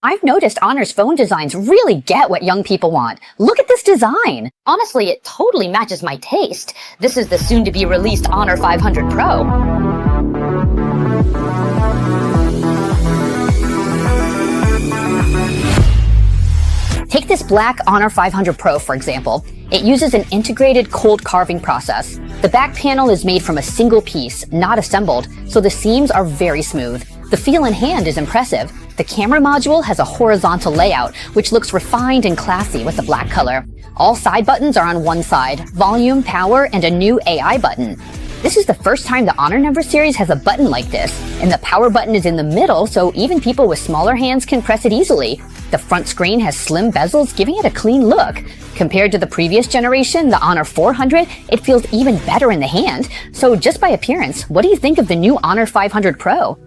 I've noticed Honor's phone designs really get what young people want. Look at this design! Honestly, it totally matches my taste. This is the soon-to-be released Honor 500 Pro. Take this black Honor 500 Pro, for example. It uses an integrated cold carving process. The back panel is made from a single piece, not assembled, so the seams are very smooth. The feel in hand is impressive. The camera module has a horizontal layout, which looks refined and classy with the black color. All side buttons are on one side, volume, power, and a new AI button. This is the first time the Honor Number series has a button like this, and the power button is in the middle, so even people with smaller hands can press it easily. The front screen has slim bezels, giving it a clean look. Compared to the previous generation, the Honor 400, it feels even better in the hand. So just by appearance, what do you think of the new Honor 500 Pro?